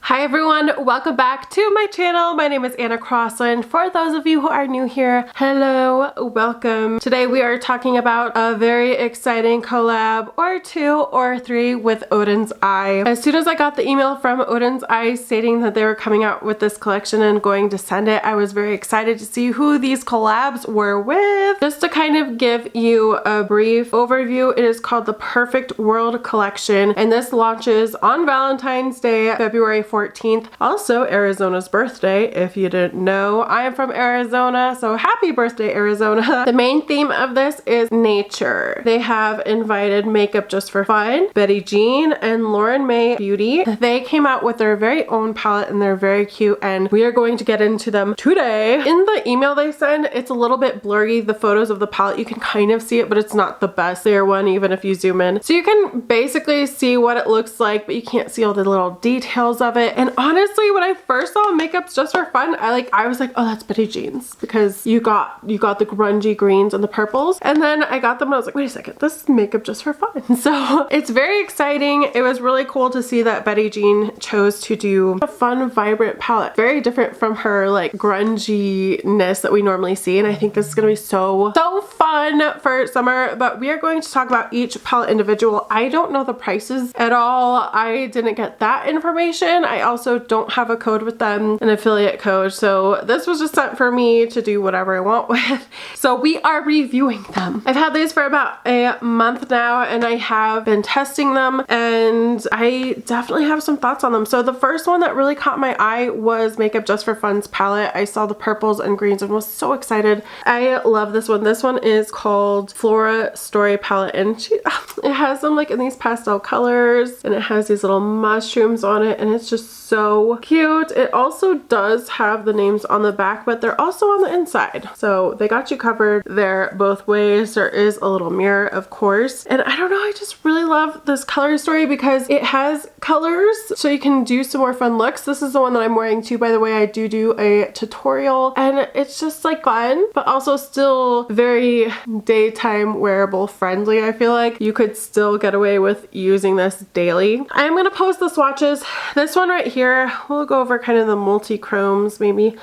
Hi everyone, welcome back to my channel. My name is Anna Crossland. For those of you who are new here, hello, welcome. Today we are talking about a very exciting collab or 2 or 3 with Oden's Eye. As soon as I got the email from Oden's Eye stating that they were coming out with this collection and going to send it, I was very excited to see who these collabs were with. Just to kind of give you a brief overview, it is called the Prefect World Collection and this launches on Valentine's Day, February 14th. Also Arizona's birthday, if you didn't know. I am from Arizona, so happy birthday, Arizona. The main theme of this is nature. They have invited Makeup Just for Fun, Betty Jean, and Lauren May Beauty. They came out with their very own palette and they're very cute and we are going to get into them today. In the email they send, it's a little bit blurry, the photos of the palette. You can kind of see it, but it's not the best clear one even if you zoom in. So you can basically see what it looks like, but you can't see all the little details of it. And honestly, when I first saw Makeup's Just for Fun, I was like, oh, that's Betty Jean's, because you got the grungy greens and the purples. And then I got them and I was like, wait a second, this is Makeup Just for Fun. So it's very exciting. It was really cool to see that Betty Jean chose to do a fun, vibrant palette. Very different from her like grunginess that we normally see. And I think this is gonna be so fun for summer, but we are going to talk about each palette individual. I don't know the prices at all. I didn't get that information. I also don't have a code with them, an affiliate code, so this was just sent for me to do whatever I want with. So we are reviewing them. I've had these for about a month now and I have been testing them and I definitely have some thoughts on them. So the first one that really caught my eye was Makeup Just for Fun's palette. I saw the purples and greens and was so excited. I love this one. This one is called Flora Story Palette and it has them like in these pastel colors and it has these little mushrooms on it and it's just so cute. It also does have the names on the back, but they're also on the inside. So they got you covered there both ways. There is a little mirror, of course. And I don't know, I just really love this color story because it has colors so you can do some more fun looks. This is the one that I'm wearing too, by the way. I do a tutorial and it's just like fun, but also still very daytime wearable friendly. I feel like you could still get away with using this daily. I'm gonna post the swatches. This one right here, we'll go over kind of the multi-chromes maybe.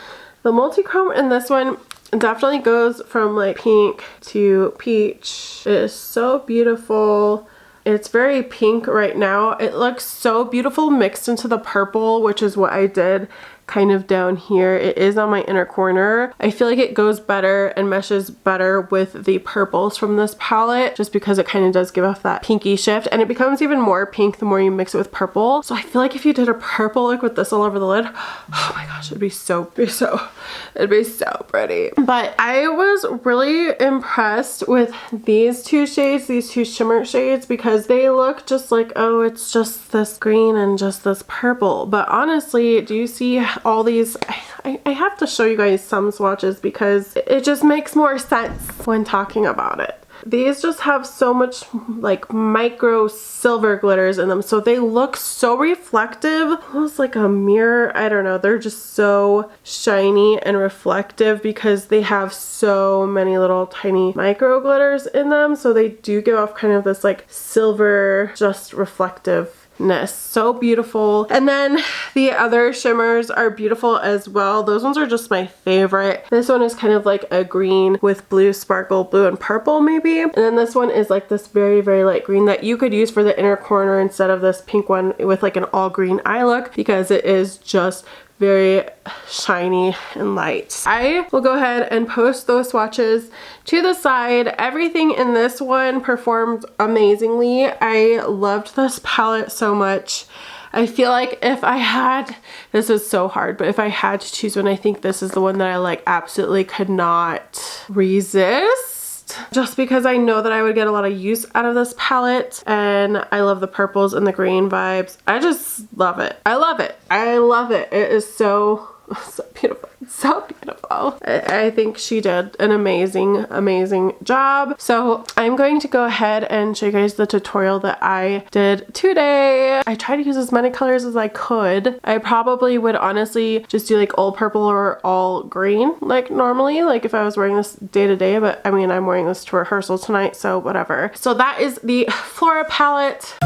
The multi-chrome in this one definitely goes from like pink to peach. It is so beautiful. It's very pink right now. It looks so beautiful mixed into the purple, which is what I did kind of down here. It is on my inner corner. I feel like it goes better and meshes better with the purples from this palette just because it kind of does give off that pinky shift and it becomes even more pink the more you mix it with purple. So I feel like if you did a purple look with this all over the lid, oh my gosh, it'd be so pretty. But I was really impressed with these two shades, these two shimmer shades, because they look just like, oh, it's just this green and just this purple. But honestly, do you see all these? I have to show you guys some swatches because it just makes more sense when talking about it. These just have so much like micro silver glitters in them, so they look so reflective, almost like a mirror. I don't know, they're just so shiny and reflective because they have so many little tiny micro glitters in them, so they do give off kind of this like silver, just reflective. So beautiful. And then the other shimmers are beautiful as well. Those ones are just my favorite. This one is kind of like a green with blue sparkle, blue and purple maybe. And then this one is like this very light green that you could use for the inner corner instead of this pink one with like an all green eye look because it is just very shiny and light. I will go ahead and post those swatches to the side. Everything in this one performed amazingly. I loved this palette so much. I feel like if I had, this is so hard, but if I had to choose one, I think this is the one that I like absolutely could not resist. Just because I know that I would get a lot of use out of this palette and I love the purples and the green vibes. I just love it. I love it. I love it. It is so beautiful. So beautiful. I think she did an amazing job. So I'm going to go ahead and show you guys the tutorial that I did today. I tried to use as many colors as I could. I probably would honestly just do like all purple or all green like normally, like if I was wearing this day to day, but I mean I'm wearing this to rehearsal tonight, so whatever. So that is the Flora palette.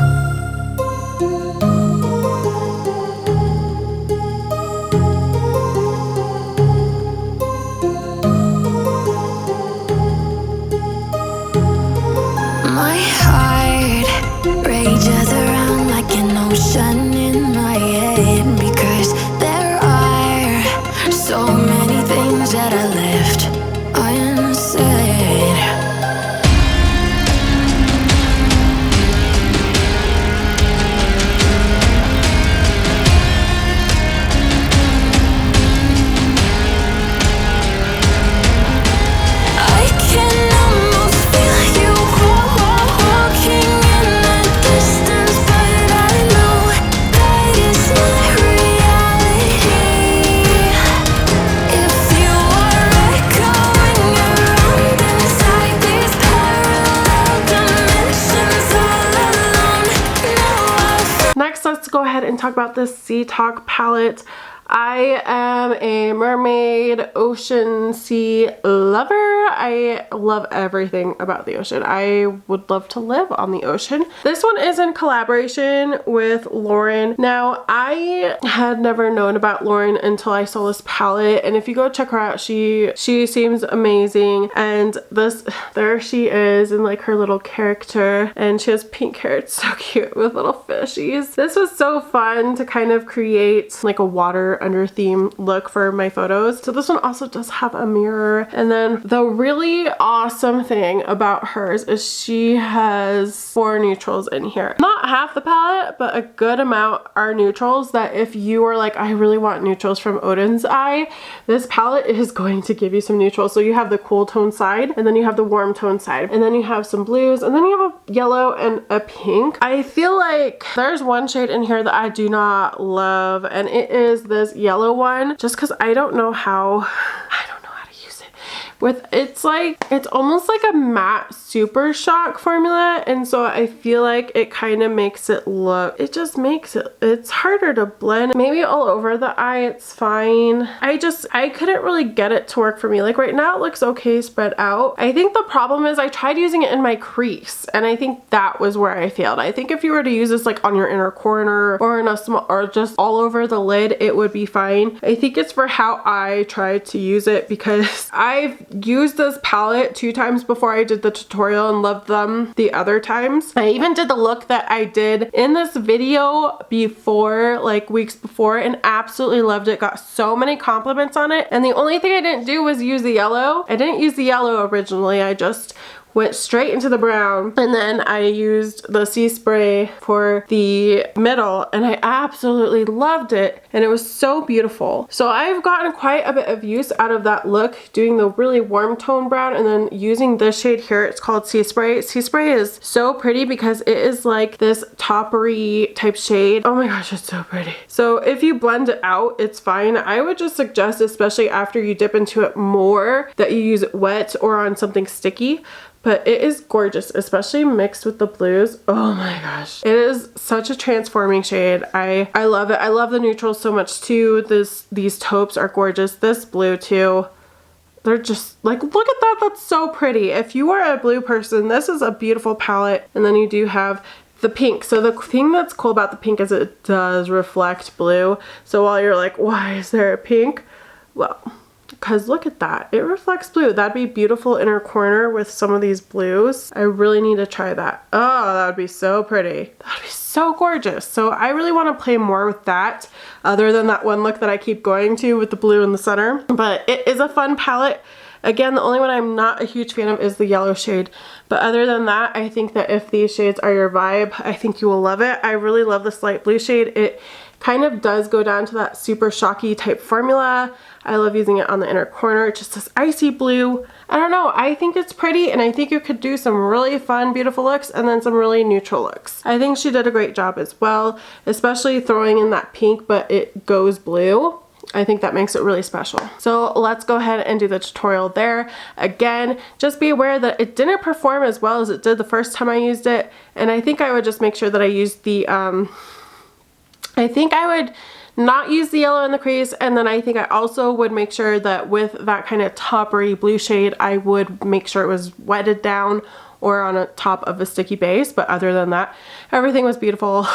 So many things that I left unsaid. I can almost feel you walking in the distance, but I know that it's not reality. If you are echoing around inside these parallel dimensions all alone, now I've Next, let's go ahead and talk about this Sea Talk palette. I am a mermaid, ocean, sea lover. I love everything about the ocean. I would love to live on the ocean. This one is in collaboration with Lauren. Now, I had never known about Lauren until I saw this palette, and if you go check her out, she seems amazing. And there she is in like her little character, and she has pink hair. It's so cute with little fishies. This was so fun to kind of create like a water under theme look for my photos. So this one also does have a mirror. And then the really awesome thing about hers is she has 4 neutrals in here. Not half the palette, but a good amount are neutrals that if you are like, I really want neutrals from Oden's eye, this palette is going to give you some neutrals. So you have the cool tone side, and then you have the warm tone side, and then you have some blues, and then you have a yellow and a pink. I feel like there's one shade in here that I do not love, and it is this yellow one, just because I don't know how to use it. It's almost like a matte Super Shock formula, and so I feel like it kind of makes it look, it's harder to blend. Maybe all over the eye it's fine. I couldn't really get it to work for me. Like right now it looks okay spread out. I think the problem is I tried using it in my crease, and I think that was where I failed. I think if you were to use this like on your inner corner or in a small, or just all over the lid, it would be fine. I think it's for how I tried to use it, because I've used this palette 2 times before I did the tutorial and loved them the other times. I even did the look that I did in this video before, like weeks before, and absolutely loved it. Got so many compliments on it, and the only thing I didn't do was use the yellow. I didn't use the yellow originally. I just went straight into the brown, and then I used the sea spray for the middle, and I absolutely loved it, and it was so beautiful. So I've gotten quite a bit of use out of that look, doing the really warm tone brown and then using this shade here. It's called Sea Spray. Sea Spray is so pretty because it is like this toppery type shade. Oh my gosh, it's so pretty. So if you blend it out, it's fine. I would just suggest, especially after you dip into it more, that you use it wet or on something sticky. But it is gorgeous, especially mixed with the blues. Oh my gosh. It is such a transforming shade. I love it. I love the neutrals so much too. These taupes are gorgeous. This blue too. They're just like, look at that. That's so pretty. If you are a blue person, this is a beautiful palette. And then you do have the pink. So the thing that's cool about the pink is it does reflect blue. So while you're like, why is there a pink? Well, because look at that, it reflects blue. That'd be beautiful inner corner with some of these blues. I really need to try that. Oh, that would be so pretty. That would be so gorgeous. So I really want to play more with that, other than that one look that I keep going to with the blue in the center. But it is a fun palette. Again, the only one I'm not a huge fan of is the yellow shade. But other than that, I think that if these shades are your vibe, I think you will love it. I really love this light blue shade. It kind of does go down to that super shocky type formula. I love using it on the inner corner. It's just this icy blue. I don't know, I think it's pretty, and I think you could do some really fun, beautiful looks and then some really neutral looks. I think she did a great job as well, especially throwing in that pink, but it goes blue. I think that makes it really special. So let's go ahead and do the tutorial there. Again, just be aware that it didn't perform as well as it did the first time I used it, and I think I would just make sure that I used the, I think I would not use the yellow in the crease, and then I think I also would make sure that with that kind of toppery blue shade, I would make sure it was wetted down or on a top of a sticky base. But other than that, everything was beautiful.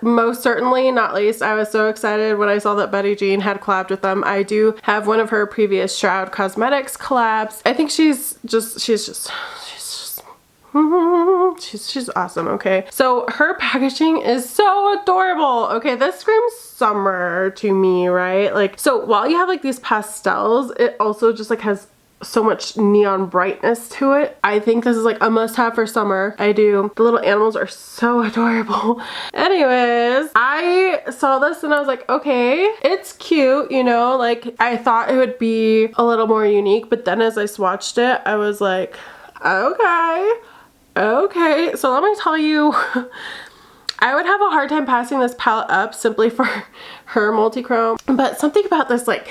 most certainly not least, I was so excited when I saw that Betty Jean had collabed with them. I do have one of her previous Shroud Cosmetics collabs. I think she's awesome. Okay, so her packaging is so adorable. Okay, this screams summer to me, right? Like, so while you have like these pastels, it also just like has so much neon brightness to it. I think this is like a must-have for summer. I do. The little animals are so adorable. Anyways, I saw this and I was like, okay, it's cute, you know, like I thought it would be a little more unique, but then as I swatched it, I was like, okay. So let me tell you, I would have a hard time passing this palette up simply for her multi-chrome, but something about this like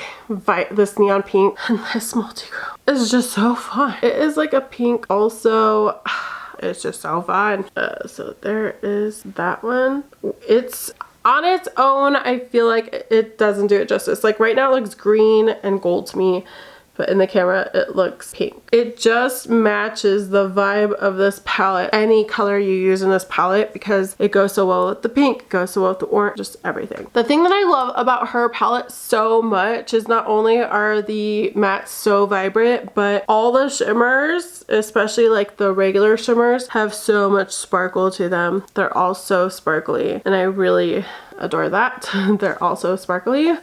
this neon pink and this multi-chrome is just so fun. It is like a pink also. It's just so fun. So there is that one. It's on its own, I feel like it doesn't do it justice. Like right now it looks green and gold to me, but in the camera it looks pink. It just matches the vibe of this palette, any color you use in this palette, because it goes so well with the pink, goes so well with the orange, just everything. The thing that I love about her palette so much is not only are the mattes so vibrant, but all the shimmers, especially like the regular shimmers, have so much sparkle to them. They're all so sparkly and I really adore that. They're also sparkly.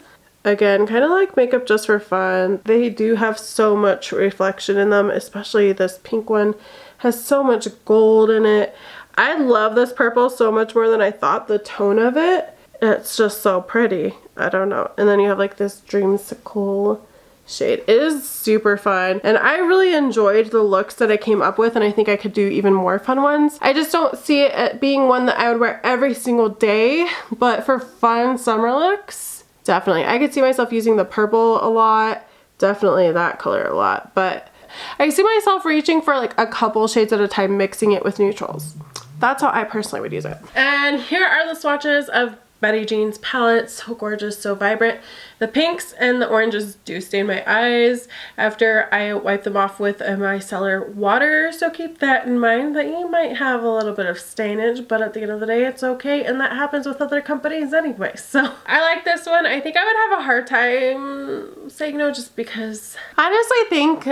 Again, kind of like makeup just for fun. They do have so much reflection in them, especially this pink one has so much gold in it. I love this purple so much more than I thought. The tone of it, it's just so pretty. I don't know. And then you have like this dreamsicle shade. It is super fun and I really enjoyed the looks that I came up with, and I think I could do even more fun ones. I just don't see it being one that I would wear every single day, but for fun summer looks, definitely. I could see myself using the purple a lot, definitely that color a lot, but I see myself reaching for like a couple shades at a time, mixing it with neutrals. That's how I personally would use it. And here are the swatches of Betty Jean's palette. So gorgeous, so vibrant. The pinks and the oranges do stain my eyes after I wipe them off with a micellar water, so keep that in mind that you might have a little bit of stainage, but at the end of the day it's okay, and that happens with other companies anyway. So I like this one. I think I would have a hard time saying no, just because I honestly think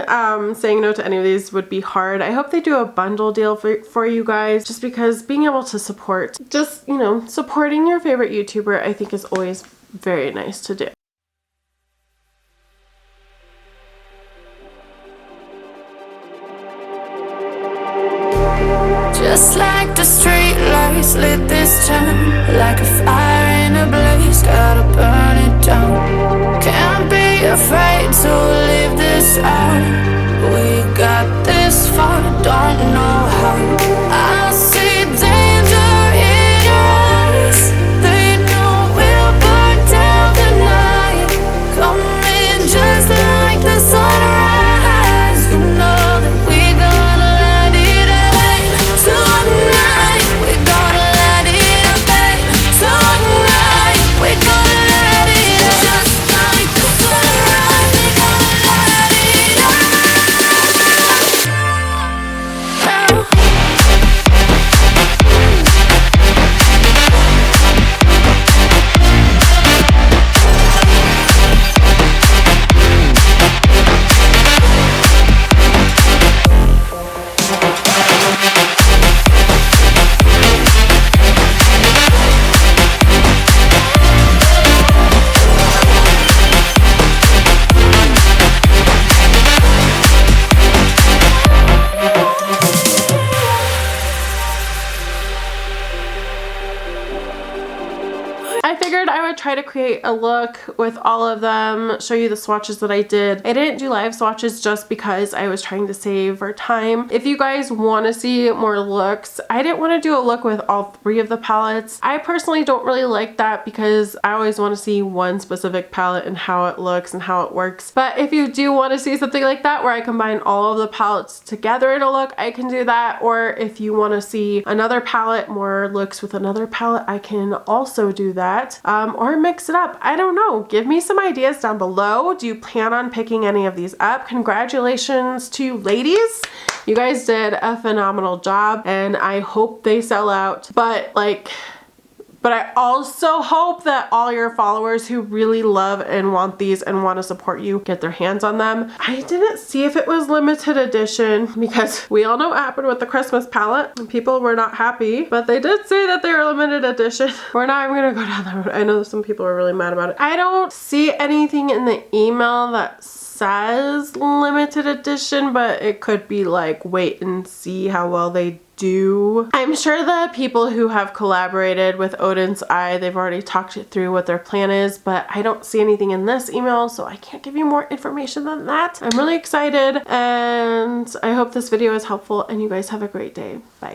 saying no to any of these would be hard. I hope they do a bundle deal for you guys, just because being able to support, just, you know, supporting your favorite YouTuber I think is always very nice to do. Just like the street lights lit this town, like a fire in a blaze, gotta burn it down. Can't be afraid to leave this out. We got this far, don't know how. I see danger in your eyes. They know we'll burn down the night. Coming just like the sunrise. You know that we gonna let it rain. Tonight we gonna let it rain. Tonight we gonna let it rain. Just like the sunrise, we gonna let it rain. I figured I would try to create a look with all of them, show you the swatches that I did. I didn't do live swatches just because I was trying to save for time. If you guys want to see more looks, I didn't want to do a look with all three of the palettes. I personally don't really like that because I always want to see one specific palette and how it looks and how it works. But if you do want to see something like that where I combine all of the palettes together in a look, I can do that. Or if you want to see another palette, more looks with another palette, I can also do that. Or mix it up. I don't know. Give me some ideas down below. Do you plan on picking any of these up? Congratulations to you ladies. You guys did a phenomenal job and I hope they sell out. But but I also hope that all your followers who really love and want these and want to support you get their hands on them. I didn't see if it was limited edition because we all know what happened with the Christmas palette and people were not happy, but they did say that they were limited edition. We're not even gonna go down that road. I know some people are really mad about it. I don't see anything in the email that says limited edition, but it could be like wait and see how well they do. I'm sure the people who have collaborated with Oden's Eye, they've already talked it through what their plan is, but I don't see anything in this email, so I can't give you more information than that. I'm really excited and I hope this video is helpful and you guys have a great day. Bye.